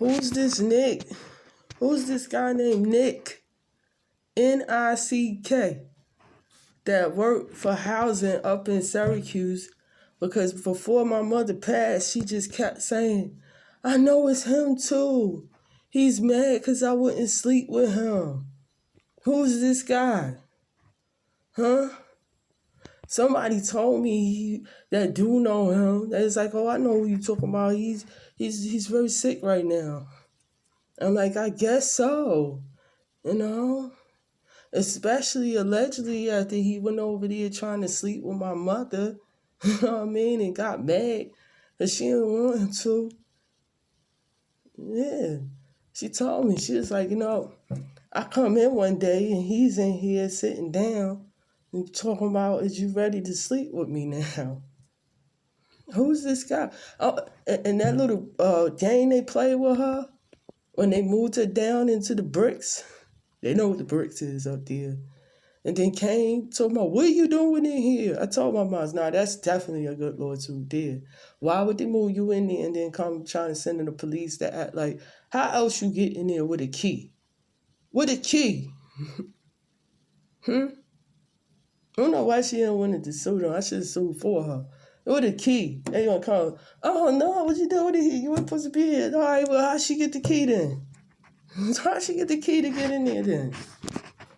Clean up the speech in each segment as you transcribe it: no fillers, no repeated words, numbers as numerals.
Who's this Nick? Who's this guy named Nick? Nick. That worked for housing up in Syracuse, because before my mother passed, she just kept saying, I know it's him too. He's mad because I wouldn't sleep with him. Who's this guy? Huh? Somebody told me that do know him. That is like, oh, I know who you talking about. He's very sick right now. I'm like, I guess so. You know? Especially allegedly after he went over there trying to sleep with my mother, you know what I mean, and got mad because she didn't want him to. Yeah. She told me, she was like, I come in one day and he's in here sitting down and talking about, is you ready to sleep with me now? Who's this guy? Oh, and that little game they played with her when they moved her down into the bricks. They know what the bricks is up there. And then came, told me, what are you doing in here? I told my mom, nah, that's definitely a good Lord too there. Why would they move you in there and then come trying to send in the police to act like, how else you get in there with a key? With a key? I don't know why she didn't want to sue them. I should have sued for her. With a key. They gonna come, oh no, what you doing here? You weren't supposed to be here. All right, well, how'd she get the key then? How'd she get the key to get in there then?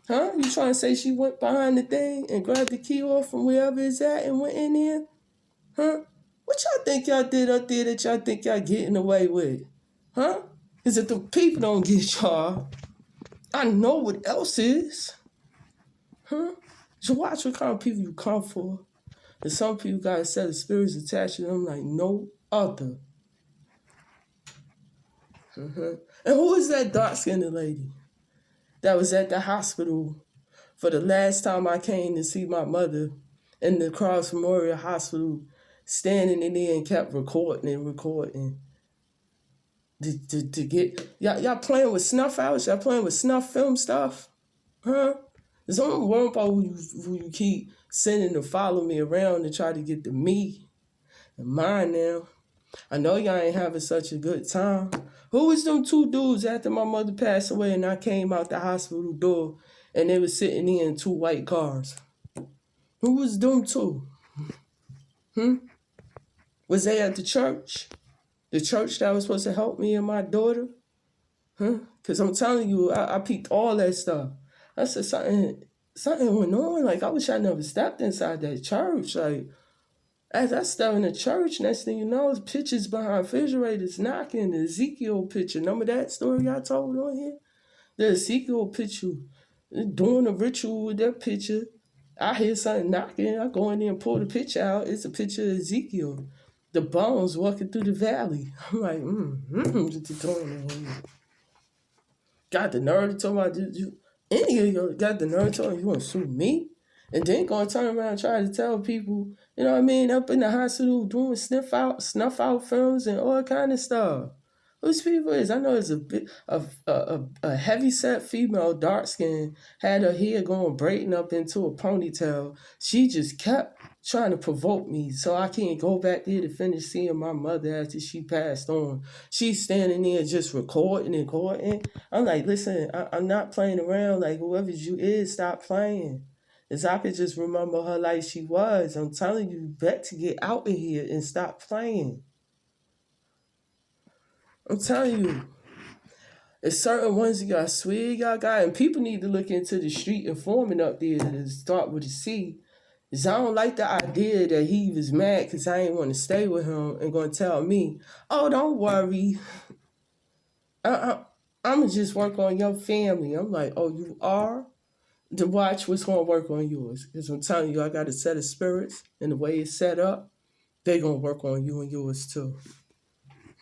Huh? You trying to say she went behind the thing and grabbed the key off from wherever it's at and went in there? Huh? What y'all think y'all did up there that y'all think y'all getting away with? Huh? Is if the people don't get y'all, I know what else is. Huh? So watch what kind of people you come for. And some people got a set of spirits attached to them like no other. And who is that dark-skinned lady that was at the hospital for the last time I came to see my mother in the Cross Memorial Hospital, standing in there and kept recording and recording to get y'all playing with snuff outs? Y'all playing with snuff film stuff? Huh? There's only one people who you keep sending to follow me around to try to get to me and mine now. I know y'all ain't having such a good time. Who was them two dudes after my mother passed away and I came out the hospital door and they were sitting in two white cars? Who was them two? Was they at the church? The church that was supposed to help me and my daughter? Because I'm telling you, I peeped all that stuff. I said, something went on. Like, I wish I never stepped inside that church. Like, as I stepped in the church, next thing you know, is pictures behind refrigerators knocking. The Ezekiel picture. Remember that story I told on here? The Ezekiel picture. Doing a ritual with that picture. I hear something knocking. I go in there and pull the picture out. It's a picture of Ezekiel. The bones walking through the valley. I'm like, what you doing in here? Got the nerve to talk about any of you got the nerve to talk, you want to sue me? And then gonna turn around and try to tell people, you know what I mean, up in the hospital doing snuff out films and all kind of stuff. Whose people is? I know it's a heavy set female, dark skin, had her hair going braiding up into a ponytail. She just kept trying to provoke me so I can't go back there to finish seeing my mother after she passed on. She's standing there just recording and recording. I'm like, listen, I'm not playing around. Like, whoever you is, stop playing. As I could just remember her like she was. I'm telling you, better get out of here and stop playing. I'm telling you, it's certain ones y'all swear y'all got, and people need to look into the street informant up there to start with a C. Is I don't like the idea that he was mad because I ain't want to stay with him and going to tell me, oh, don't worry. I'm going to just work on your family. I'm like, oh, you are? To watch what's going to work on yours. Because I'm telling you, I got a set of spirits, and the way it's set up, they going to work on you and yours too.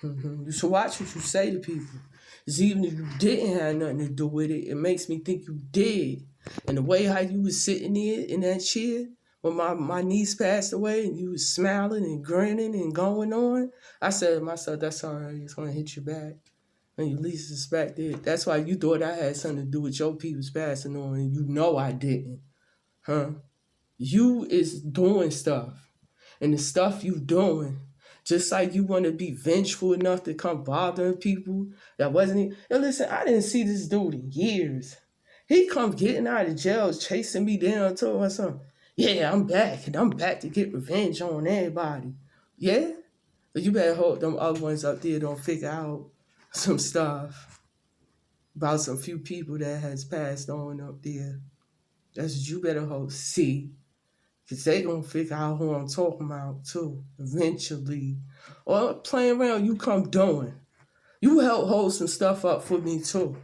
You should watch what you say to people. Because even if you didn't have nothing to do with it, it makes me think you did. And the way how you was sitting there in that chair when my niece passed away and you was smiling and grinning and going on, I said to myself, that's all right, it's going to hit you back. And you least suspect it. That's why you thought I had something to do with your people's passing on, and you know I didn't. You is doing stuff. And the stuff you doing Just like you want to be vengeful enough to come bothering people that wasn't even. Yo, listen, I didn't see this dude in years. He come getting out of jail, chasing me down, told us something. Yeah, I'm back, and I'm back to get revenge on everybody. Yeah? But you better hope them other ones up there don't figure out some stuff about some few people that has passed on up there. That's what you better hope. See, because they gonna figure out who I'm talking about too, eventually. Or playing around, you come doing. You helped hold some stuff up for me too,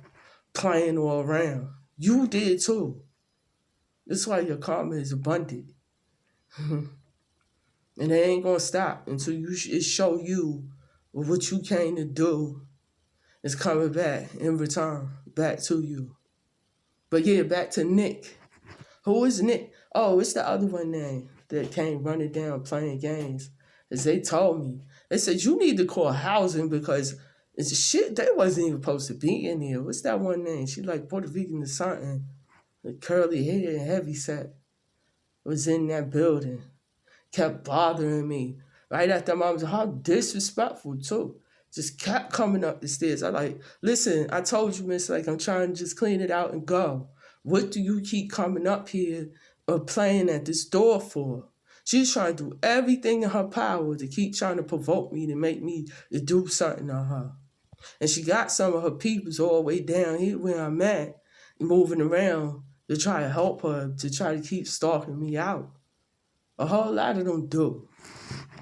playing all around. You did too. That's why your karma is abundant. And it ain't gonna stop until it show you what you came to do is coming back in return, back to you. But yeah, back to Nick. Who is Nick? Oh, it's the other one name that came running down playing games. As they told me. They said, you need to call housing because it's shit they wasn't even supposed to be in here. What's that one name? She like Puerto Rican or something. With curly hair and heavy set. Was in that building. Kept bothering me. Right after my mom was how disrespectful too. Just kept coming up the stairs. I like, listen, I told you, miss, like I'm trying to just clean it out and go. What do you keep coming up here or playing at this door for? She's trying to do everything in her power to keep trying to provoke me to make me to do something to her. And she got some of her peoples all the way down here where I'm at, moving around to try to help her, to try to keep stalking me out. A whole lot of them do.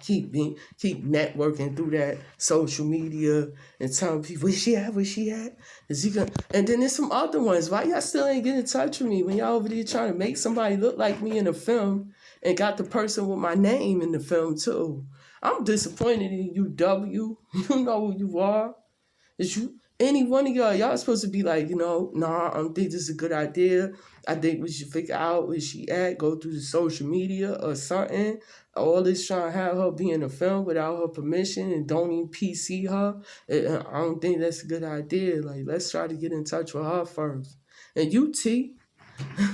Keep networking through that social media and telling people, where she at? Where she at? Is he gonna? And then there's some other ones. Why y'all still ain't getting in touch with me when y'all over there trying to make somebody look like me in a film and got the person with my name in the film too? I'm disappointed in you, W. You know who you are. Is you any one of y'all supposed to be like, nah, I don't think this is a good idea. I think we should figure out where she at, go through the social media or something. All this trying to have her be in a film without her permission and don't even PC her. I don't think that's a good idea. Like, let's try to get in touch with her first. And you, T,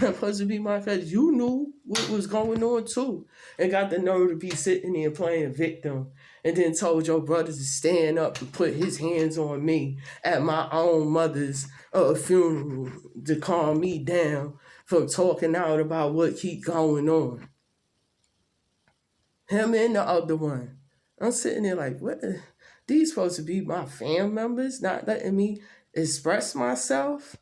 supposed to be my cousin. You knew what was going on too, and got the nerve to be sitting there playing victim, and then told your brother to stand up to put his hands on me at my own mother's funeral to calm me down from talking out about what keep going on. Him and the other one. I'm sitting there like, what? These supposed to be my fam members, not letting me express myself?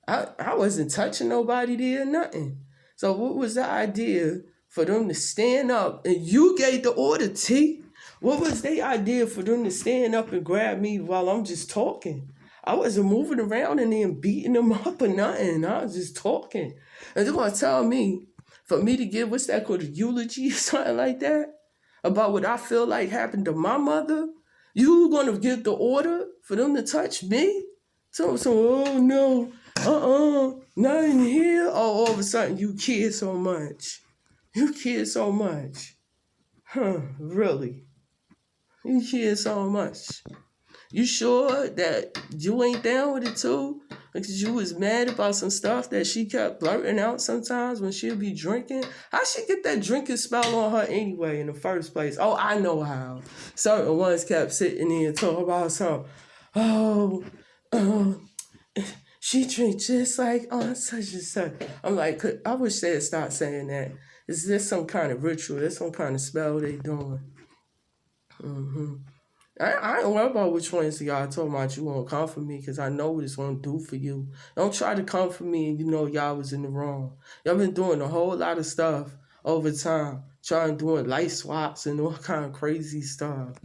I wasn't touching nobody there or nothing. So what was the idea for them to stand up? And you gave the order, T. What was the idea for them to stand up and grab me while I'm just talking? I wasn't moving around and then beating them up or nothing. I was just talking. And they're going to tell me, for me to give, what's that called, a eulogy or something like that? About what I feel like happened to my mother? You going to give the order for them to touch me? So oh no. Not in here. Oh, all of a sudden you care so much. You care so much. Really? You care so much. You sure that you ain't down with it too? Because you was mad about some stuff that she kept blurting out sometimes when she'd be drinking. How she get that drinking spell on her anyway in the first place? Oh, I know how. Certain ones kept sitting there and talking about something. She drinks just like such and such. I'm like, I wish they'd stop saying that. Is this some kind of ritual? There's some kind of spell they doing. I don't worry about which ones y'all talking about you won't come for me because I know what it's going to do for you. Don't try to come for me and you know y'all was in the wrong. Y'all been doing a whole lot of stuff over time. Doing life swaps and all kind of crazy stuff.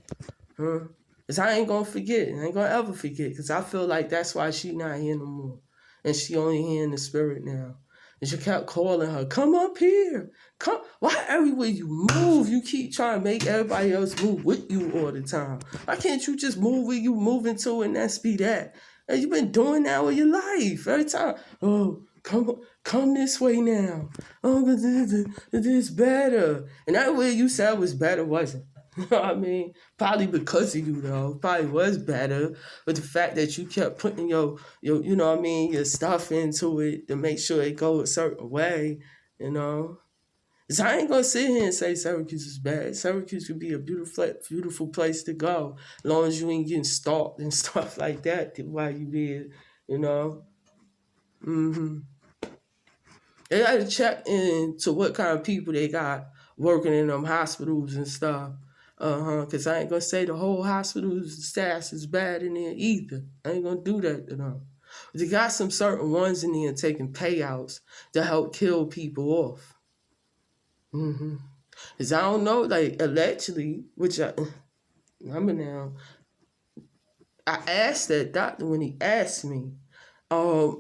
Because I ain't going to forget. I ain't going to ever forget because I feel like that's why she not here no more. And she only here in the spirit now. And she kept calling her, come up here. Come. Why everywhere you move, you keep trying to make everybody else move with you all the time? Why can't you just move where you moving to and that's be that? And you've been doing that with your life. Every time, oh, come this way now. Oh, this better. And that way you said was better, wasn't it? I mean, probably because of you though. Probably was better, but the fact that you kept putting your your stuff into it to make sure it go a certain way, 'Cause I ain't gonna sit here and say Syracuse is bad. Syracuse could be a beautiful place to go, as long as you ain't getting stalked and stuff like that while you there, you know. hmm They gotta check into what kind of people they got working in them hospitals and stuff. Cause I ain't gonna say the whole hospital's staff is bad in there either. I ain't gonna do that to them. They got some certain ones in there taking payouts to help kill people off. Cause I don't know, like allegedly, which I remember now, I asked that doctor when he asked me, I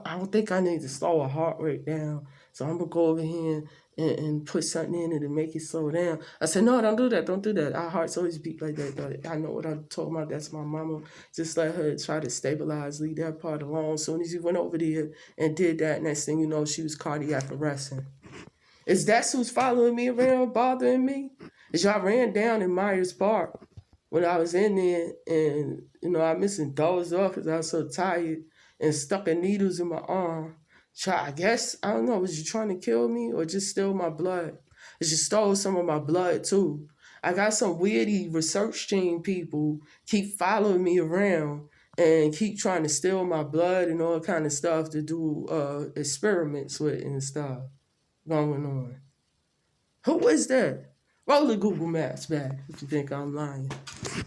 don't think I need to slow her heart rate down. So I'm gonna go over here and put something in it to make it slow down. I said, no, don't do that, don't do that. Our hearts always beat like that. But I know what I'm talking about. That's my mama. Just let her try to stabilize, leave that part alone. As soon as he went over there and did that, next thing you know, she was cardiac arresting. Is that who's following me around, bothering me? Is y'all ran down in Myers Park when I was in there, and I missing dozed off because I was so tired and stuck in needles in my arm. I guess, I don't know, was you trying to kill me or just steal my blood? It just stole some of my blood too. I got some weirdy research team people keep following me around and keep trying to steal my blood and all kind of stuff to do experiments with and stuff going on. Who is that? Roll the Google Maps back if you think I'm lying.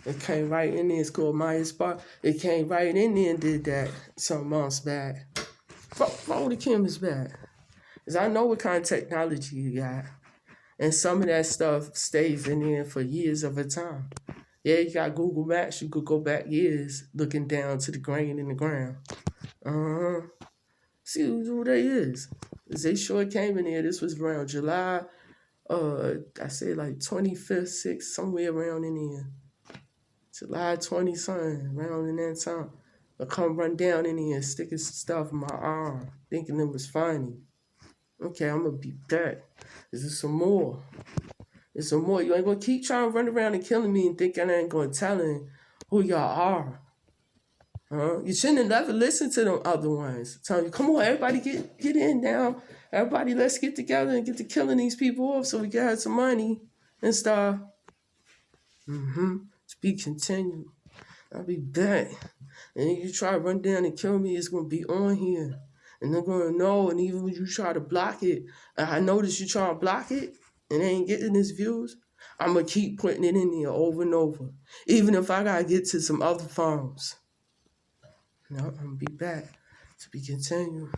It came right in there. It's called Myers Park. It came right in there and did that some months back. Roll the cameras back. Because I know what kind of technology you got. And some of that stuff stays in there for years of a time. Yeah, you got Google Maps. You could go back years looking down to the grain in the ground. See who they is. They sure came in here. This was around July, I say like 25th, 6th, somewhere around in here. July 20 something, around in that time. I come run down in here and sticking some stuff in my arm, thinking it was funny. Okay, I'm gonna be back. Is there some more? There's some more. You ain't gonna keep trying to run around and killing me and thinking I ain't gonna tell him who y'all are. You shouldn't have never listened to them other ones. Telling you, come on, everybody get in now. Everybody, let's get together and get to killing these people off so we can have some money and stuff. To be continued. I'll be back. And if you try to run down and kill me, it's gonna be on here. And they're gonna know, and even when you try to block it, and I notice you try to block it and they ain't getting his views, I'm gonna keep putting it in there over and over. Even if I gotta get to some other phones. No, I'm gonna be back to be continued.